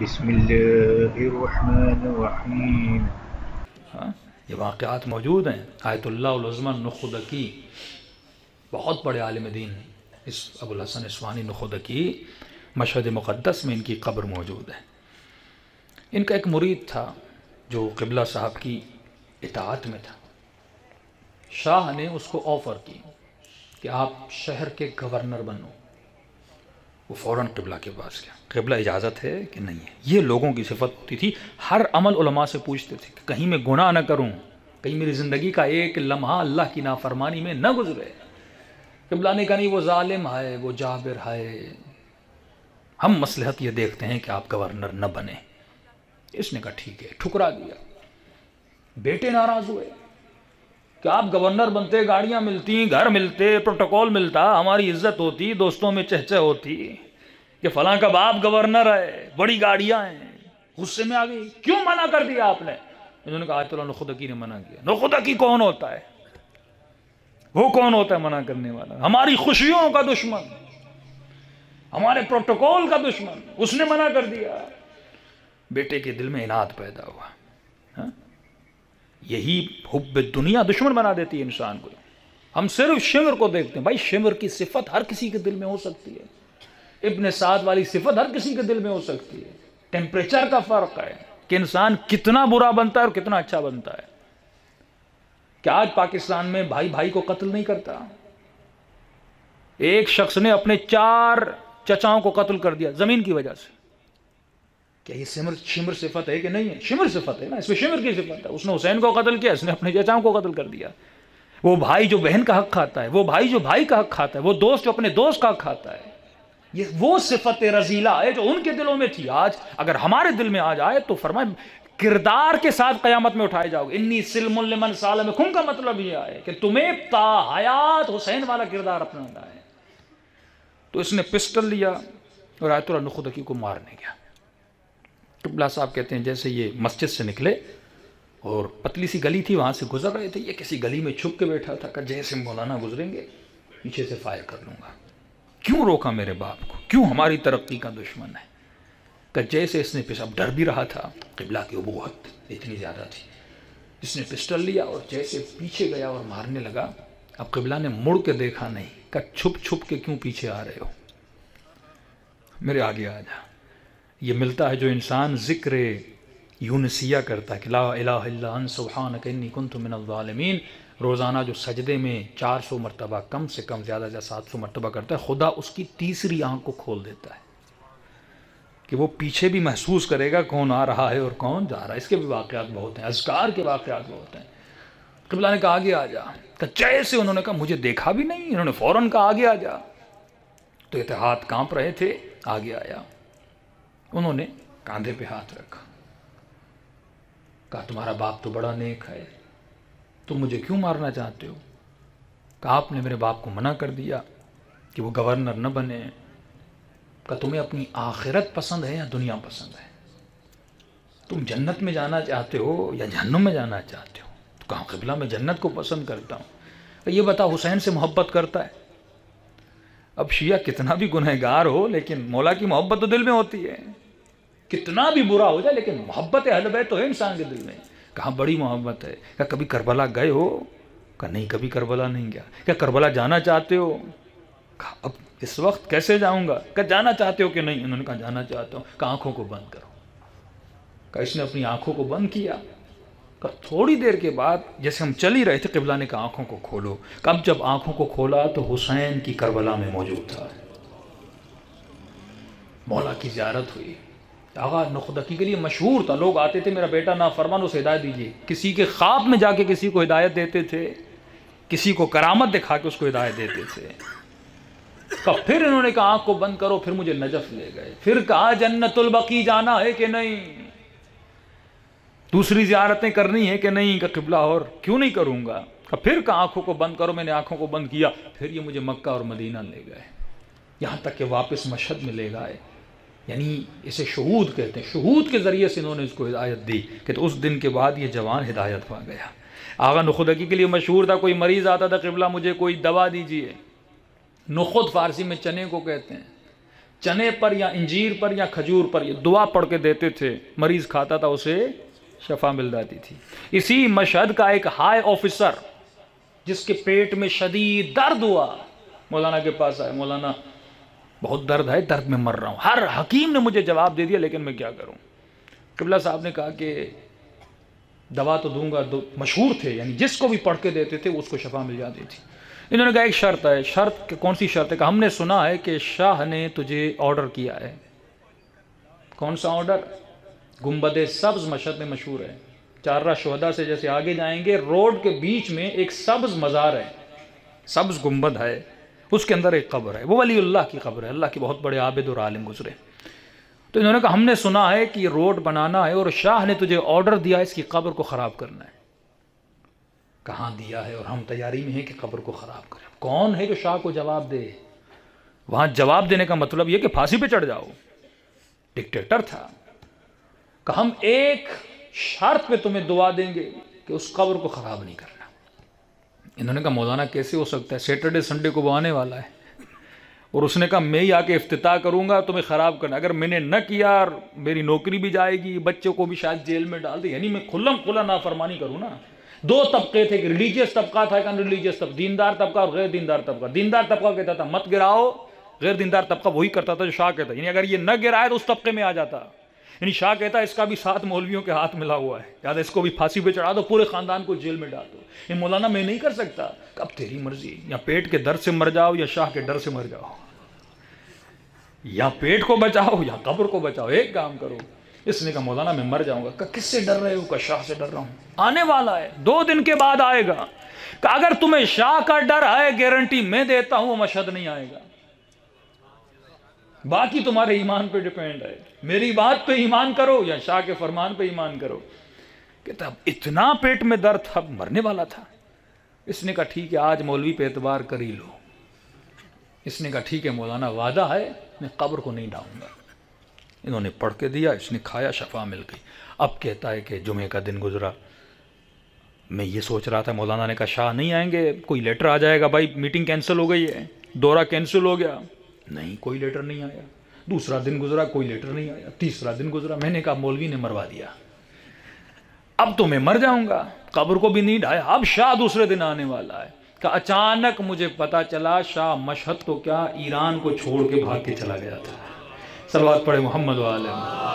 بسم اللہ الرحمن الرحیم. ہاں یہ واقعات موجود ہیں. آیت اللہ العظمی نخودکی بہت بڑے عالم دین ہیں. اس ابو الحسن اسوانی نخودکی مشہد مقدس میں ان کی قبر موجود ہے. ان کا ایک مرید تھا جو قبلہ صاحب کی اطاعت میں تھا. شاہ نے اس کو آفر کی کہ آپ شہر کے گورنر بنو. وہ فوراً قبلہ کے پاس گیا. قبلہ اجازت ہے کہ نہیں ہے؟ یہ لوگوں کی صفت ہوتی تھی. ہر عمل علماء سے پوچھتے تھے کہ کہیں میں گناہ نہ کروں، کہیں میری زندگی کا ایک لمحہ اللہ کی نافرمانی میں نہ گزرے. قبلہ نے کہا نہیں، وہ ظالم ہے، وہ جابر ہے، ہم مصلحت یہ دیکھتے ہیں کہ آپ گورنر نہ بنیں. اس نے کہا ٹھیک ہے، ٹھکرا دیا. بیٹے ناراض ہوئے کہ آپ گورنر بنتے، گاڑیاں ملتی، گھر ملتے، پروٹوکول ملتا، ہماری عزت ہوتی، دوستوں میں چہچہ ہوتی کہ فلاں کا باپ گورنر ہے، بڑی گاڑیاں ہیں. غصے میں آ گئی، کیوں منع کر دیا آپ نے؟ انہوں نے کہا آیت اللہ نخودکی نے منع کیا. نخودکی کون ہوتا ہے؟ وہ کون ہوتا ہے منع کرنے والا؟ ہماری خوشیوں کا دشمن، ہمارے پروٹوکول کا دشمن، اس نے منع کر دیا. بیٹے کے دل میں عناد پیدا ہوا. یہی حب دنیا دشمن بنا دیتی ہے انسان کو. ہم صرف شمر کو دیکھتے ہیں. بھائی شمر کی صفت ہر کسی کے دل میں ہو سکتی ہے. ابن سعد والی صفت ہر کسی کے دل میں ہو سکتی ہے. ٹیمپریچر کا فرق ہے کہ انسان کتنا برا بنتا ہے اور کتنا اچھا بنتا ہے. کیا آج پاکستان میں بھائی بھائی کو قتل نہیں کرتا؟ ایک شخص نے اپنے 4 چچاؤں کو قتل کر دیا زمین کی وجہ سے. کیا یہ شمر صفت ہے کہ نہیں ہے؟ شمر صفت ہے نا، اس میں شمر کی صفت ہے. اس نے حسین کو قتل کیا، اس نے اپنے چچاؤں کو قتل کر دیا. وہ بھائی جو بہن کا حق کھاتا ہے، وہ بھائی جو بھائی کا حق کھاتا ہے، وہ دوست جو اپنے دوست کا حق کھاتا ہے. یہ وہ صفت رذیلہ ہے جو ان کے دلوں میں تھی. آج اگر ہمارے دل میں آ جائے تو فرمائے کردار کے ساتھ قیامت میں اٹھائے جاؤ گے. انی سلم لمن سالمکم کا مطلب یہ ہے کہ تمہیں تا حیات حسین والا کردار اپنانا ہے. تو اس نے پسٹل لیا اور آیت اللہ نخودکی کو مارنے گیا. قبلہ صاحب کہتے ہیں جیسے یہ مسجد سے نکلے اور پتلی سی گلی تھی، وہاں سے گزر رہے تھے. یہ کسی گلی میں چھپ کے بیٹھا تھا کہ جیسے مولانا گزریں گے پیچھے سے فائر کر لوں گا. کیوں روکا میرے باپ کو؟ کیوں ہماری ترقی کا دشمن ہے؟ کہ جیسے اس نے اب ڈر بھی رہا تھا، قبلہ کی ابوت اتنی زیادہ تھی. اس نے پسٹل لیا اور جیسے پیچھے گیا اور مارنے لگا. اب قبلہ نے مڑ کے دیکھا نہیں کہ چھپ چھپ کے کیوں پیچھے آ رہے ہو، میرے آگے آ جا. یہ ملتا ہے جو انسان ذکر یونسیہ کرتا ہے کہ لا الہ الا انت سبحانک انی کنت من الظالمین. روزانہ جو سجدے میں 400 مرتبہ کم سے کم، زیادہ سے 700 مرتبہ کرتا ہے، خدا اس کی تیسری آنکھ کو کھول دیتا ہے کہ وہ پیچھے بھی محسوس کرے گا کون آ رہا ہے اور کون جا رہا ہے. اس کے بھی واقعات بہت ہیں، اذکار کے واقعات بہت ہیں. قبلہ نے کہا آگے آ جا. کہ جیسے انہوں نے کہا مجھے دیکھا بھی نہیں، انہوں نے فوراً کہا آگے آ جا. تو یہ ہاتھ کانپ رہے تھے. آگے آیا، انہوں نے کاندھے پہ ہاتھ رکھا. کہا تمہارا باپ تو بڑا نیک ہے، تم مجھے کیوں مارنا چاہتے ہو؟ کہا آپ نے میرے باپ کو منع کر دیا کہ وہ گورنر نہ بنے. کہا تمہیں اپنی آخرت پسند ہے یا دنیا پسند ہے؟ تم جنت میں جانا چاہتے ہو یا جہنم میں جانا چاہتے ہو؟ تو کہا قبلہ میں جنت کو پسند کرتا ہوں. یہ بتا حسین سے محبت کرتا ہے؟ اب شیعہ کتنا بھی گنہگار ہو لیکن مولا کی محبت تو دل میں ہوتی ہے. کتنا بھی برا ہو جائے لیکن محبت اہل بیت تو ہے انسان کے دل میں. کہاں بڑی محبت ہے. کہا کبھی کربلا گئے ہو؟ کہا نہیں کبھی کربلا نہیں گیا. کیا کربلا جانا چاہتے ہو؟ کہا اب اس وقت کیسے جاؤں گا؟ کہا جانا چاہتے ہو کہ نہیں؟ انہوں نے کہا جانا چاہتا ہوں. کہا آنکھوں کو بند کرو. کہا اس نے اپنی آنکھوں کو بند کیا. کہا تھوڑی دیر کے بعد جیسے ہم چل ہی رہے تھے قبلہ نے کہا آنکھوں کو کھولو. کہا اب جب آنکھوں کو کھولا تو حسین کی کربلا میں موجود تھا. مولا کی زیارت ہوئی. آغا نخودکی کے لیے مشہور تھا، لوگ آتے تھے میرا بیٹا نافرمان اسے ہدایت دیجیے. کسی کے خواب میں جا کے کسی کو ہدایت دیتے تھے، کسی کو کرامت دکھا کے اس کو ہدایت دیتے تھے. پھر انہوں نے کہا آنکھ کو بند کرو. پھر مجھے نجف لے گئے. پھر کہا جنت البقیع جانا ہے کہ نہیں، دوسری زیارتیں کرنی ہے کہ نہیں؟ کہ قبلہ اور کیوں نہیں کروں گا. پھر کہا آنکھوں کو بند کرو. میں نے آنکھوں کو بند کیا. پھر یہ مجھے مکہ اور مدینہ لے گئے، یہاں تک کہ واپس مشہد میں لے گئے. یعنی اسے شہود کہتے ہیں. شہود کے ذریعے سے انہوں نے اس کو ہدایت دی کہ تو اس دن کے بعد یہ جوان ہدایت پا گیا. آغا نخودکی کے لیے مشہور تھا، کوئی مریض آتا تھا قبلہ مجھے کوئی دوا دیجیے. نخود فارسی میں چنے کو کہتے ہیں. چنے پر یا انجیر پر یا کھجور پر یہ دعا پڑھ کے دیتے تھے، مریض کھاتا تھا اسے شفا مل جاتی تھی۔ اسی مشہد کا ایک ہائی آفیسر جس کے پیٹ میں شدید درد ہوا، مولانا کے پاس آئے، مولانا بہت درد ہے، درد میں مر رہا ہوں۔ ہر حکیم نے مجھے جواب دے دیا لیکن میں کیا کروں۔ قبلہ صاحب نے کہا کہ دوا تو دوں گا، مشہور تھے، یعنی جس کو بھی پڑھ کے دیتے تھے اس کو شفا مل جاتی تھی۔ انہوں نے کہا ایک شرط ہے۔ شرط کون سی شرط ہے؟ کہ ہم نے سنا ہے کہ شاہ نے تجھے آرڈر کیا ہے۔ کون سا آرڈر؟ گنبد سبز مشہد میں مشہور ہے، چارہ شہداء سے جیسے آگے جائیں گے، روڈ کے بیچ میں ایک سبز مزار ہے، سبز گنبد ہے، اس کے اندر ایک قبر ہے، وہ ولی اللہ کی قبر ہے، اللہ کے بہت بڑے عابد اور عالم گزرے۔ تو انہوں نے کہا ہم نے سنا ہے کہ یہ روڈ بنانا ہے اور شاہ نے تجھے آرڈر دیا ہے اس کی قبر کو خراب کرنا ہے۔ کہاں دیا ہے؟ اور ہم تیاری میں ہیں کہ قبر کو خراب کریں۔ کون ہے جو شاہ کو جواب دے؟ وہاں جواب دینے کا مطلب یہ کہ پھانسی پہ چڑھ جاؤ، ڈکٹیٹر تھا۔ کہ ہم ایک شرط پہ تمہیں دعا دیں گے کہ اس قبر کو خراب نہیں کرنا۔ انہوں نے کہا مولانا کیسے ہو سکتا ہے، سیٹرڈے سنڈے کو وہ آنے والا ہے، اور اس نے کہا میں ہی آ کے افتتاح کروں گا تمہیں خراب کرنا، اگر میں نے نہ کیا میری نوکری بھی جائے گی، بچوں کو بھی شاید جیل میں ڈال دی، یعنی میں کھلم کھلا نافرمانی کروں نا۔ دو طبقے تھے، کہ ریلیجیس طبقہ تھا، ایک ان ریلیجیس طبقہ، دیندار طبقہ اور غیر دیندار طبقہ۔ دیندار طبقہ کہتا تھا مت گراؤ، غیر دیندار طبقہ وہی کرتا تھا جو شاہ کہتا، یعنی اگر یہ نہ گرائے تو اس طبقے میں آ جاتا، یعنی شاہ کہتا اس کا بھی 7 مولویوں کے ہاتھ ملا ہوا ہے، یاد اس کو بھی پھانسی پہ چڑھا دو، پورے خاندان کو جیل میں ڈال دو۔ یہ مولانا میں نہیں کر سکتا۔ اب تیری مرضی، یا پیٹ کے درد سے مر جاؤ یا شاہ کے ڈر سے مر جاؤ، یا پیٹ کو بچاؤ یا قبر کو بچاؤ، ایک کام کرو۔ اس نے کہا مولانا میں مر جاؤں گا۔ کہا کس سے ڈر رہے ہو؟ کہا شاہ سے ڈر رہا ہوں، آنے والا ہے 2 دن کے بعد آئے گا۔ کہا اگر تمہیں شاہ کا ڈر ہے گارنٹی میں دیتا ہوں وہ مشہد نہیں آئے گا، باقی تمہارے ایمان پہ ڈیپینڈ ہے، میری بات پہ ایمان کرو یا شاہ کے فرمان پہ ایمان کرو۔ کہتا اب اتنا پیٹ میں درد تھا، مرنے والا تھا۔ اس نے کہا ٹھیک ہے آج مولوی پہ اعتبار کر ہی لو۔ اس نے کہا ٹھیک ہے مولانا وعدہ ہے میں قبر کو نہیں ڈاؤں گا۔ انہوں نے پڑھ کے دیا، اس نے کھایا، شفا مل گئی۔ اب کہتا ہے کہ جمعے کا دن گزرا، میں یہ سوچ رہا تھا مولانا نے کہا شاہ نہیں آئیں گے، کوئی لیٹر آ جائے گا، بھائی میٹنگ کینسل ہو گئی ہے، دورہ کینسل ہو گیا۔ نہیں کوئی لیٹر نہیں آیا۔ دوسرا دن گزرا، کوئی لیٹر نہیں آیا۔ تیسرا دن گزرا، میں نے کہا مولوی نے مروا دیا، اب تو میں مر جاؤں گا، قبر کو بھی نہیں ڈھایا، اب شاہ دوسرے دن آنے والا ہے۔ کہ اچانک مجھے پتا چلا شاہ مشہد تو کیا ایران کو چھوڑ کے بھاگ کے چلا گیا تھا۔ صلوات پڑھے محمد و آلہ محمد۔